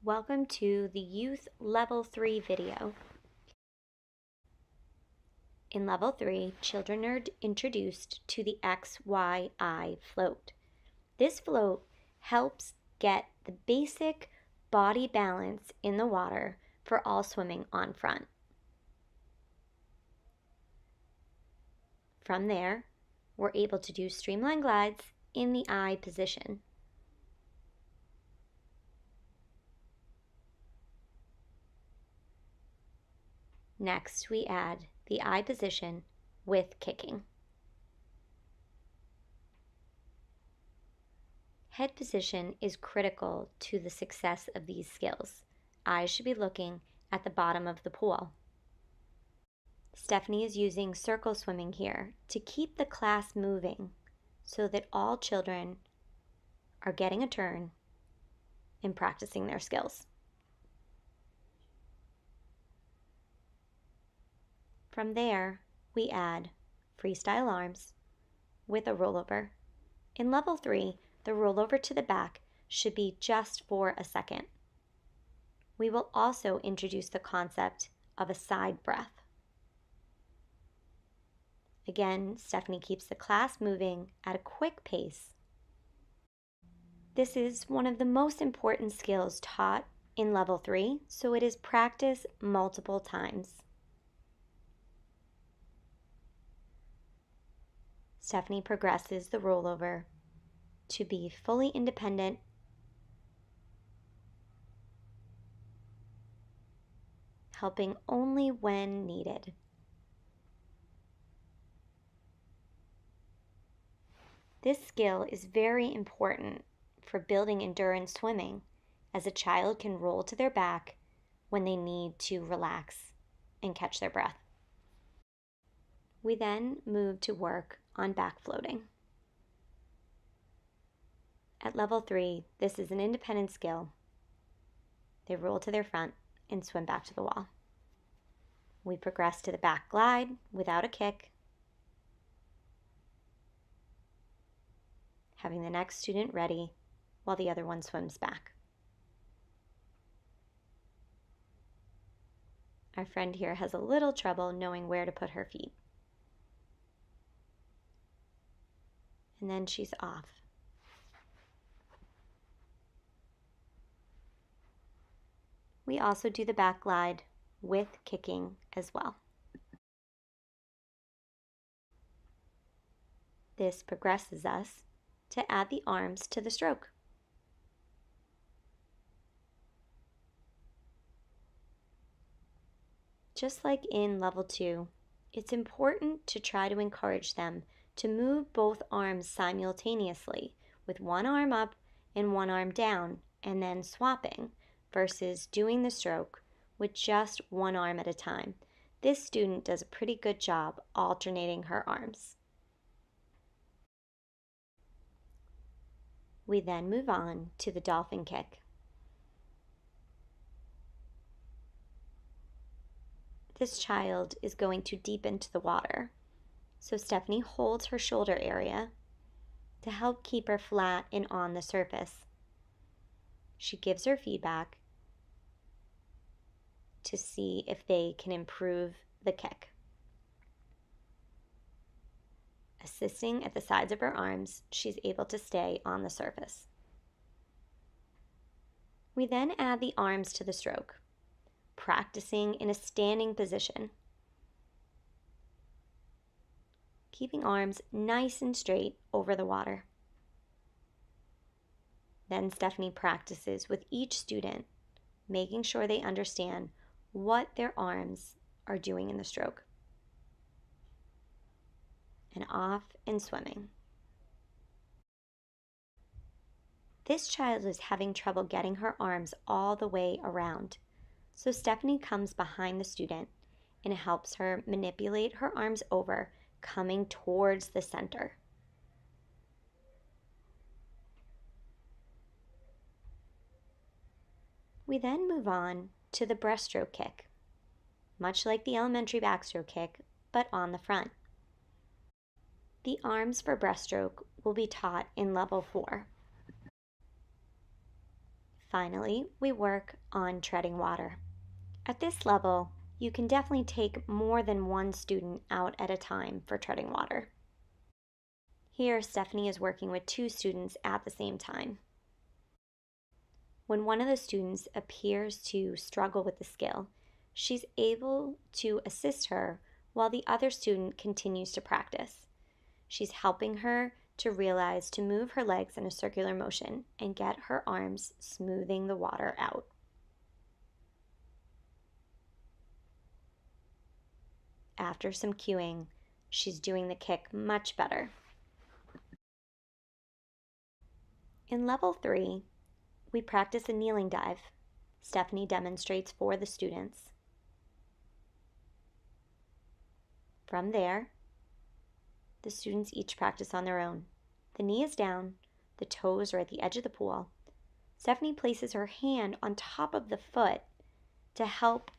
Welcome to the Youth Level 3 video. In Level 3, children are introduced to the XYI float. This float helps get the basic body balance in the water for all swimming on front. From there, we're able to do streamline glides in the I position. Next, we add the I position with kicking. Head position is critical to the success of these skills. Eyes should be looking at the bottom of the pool. Stephanie is using circle swimming here to keep the class moving so that all children are getting a turn and practicing their skills. From there, we add freestyle arms with a rollover. In Level 3, the rollover to the back should be just for a second. We will also introduce the concept of a side breath. Again, Stephanie keeps the class moving at a quick pace. This is one of the most important skills taught in Level 3, so it is practiced multiple times. Stephanie progresses the rollover to be fully independent, helping only when needed. This skill is very important for building endurance swimming, as a child can roll to their back when they need to relax and catch their breath. We then move to work on back floating. At Level 3, this is an independent skill. They roll to their front and swim back to the wall. We progress to the back glide without a kick, having the next student ready while the other one swims back. Our friend here has a little trouble knowing where to put her feet. And then she's off. We also do the back glide with kicking as well. This progresses us to add the arms to the stroke. Just like in Level 2, it's important to try to encourage them to move both arms simultaneously, with one arm up and one arm down, and then swapping, versus doing the stroke with just one arm at a time. This student does a pretty good job alternating her arms. We then move on to the dolphin kick. This child is going too deep into the water, so Stephanie holds her shoulder area to help keep her flat and on the surface. She gives her feedback to see if they can improve the kick. Assisting at the sides of her arms, she's able to stay on the surface. We then add the arms to the stroke, practicing in a standing position, keeping arms nice and straight over the water. Then Stephanie practices with each student, making sure they understand what their arms are doing in the stroke. And off and swimming. This child is having trouble getting her arms all the way around, so Stephanie comes behind the student and helps her manipulate her arms over, coming towards the center. We then move on to the breaststroke kick, much like the elementary backstroke kick, but on the front. The arms for breaststroke will be taught in Level 4. Finally, we work on treading water. At this level, you can definitely take more than one student out at a time for treading water. Here, Stephanie is working with two students at the same time. When one of the students appears to struggle with the skill, she's able to assist her while the other student continues to practice. She's helping her to realize to move her legs in a circular motion and get her arms smoothing the water out. After some cueing, she's doing the kick much better. In level 3, we practice a kneeling dive. Stephanie demonstrates for the students. From there, the students each practice on their own. The knee is down, the toes are at the edge of the pool. Stephanie places her hand on top of the foot to help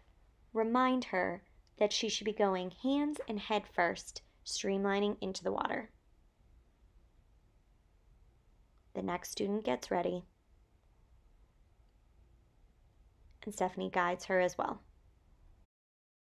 remind her that she should be going hands and head first, streamlining into the water. The next student gets ready, and Stephanie guides her as well.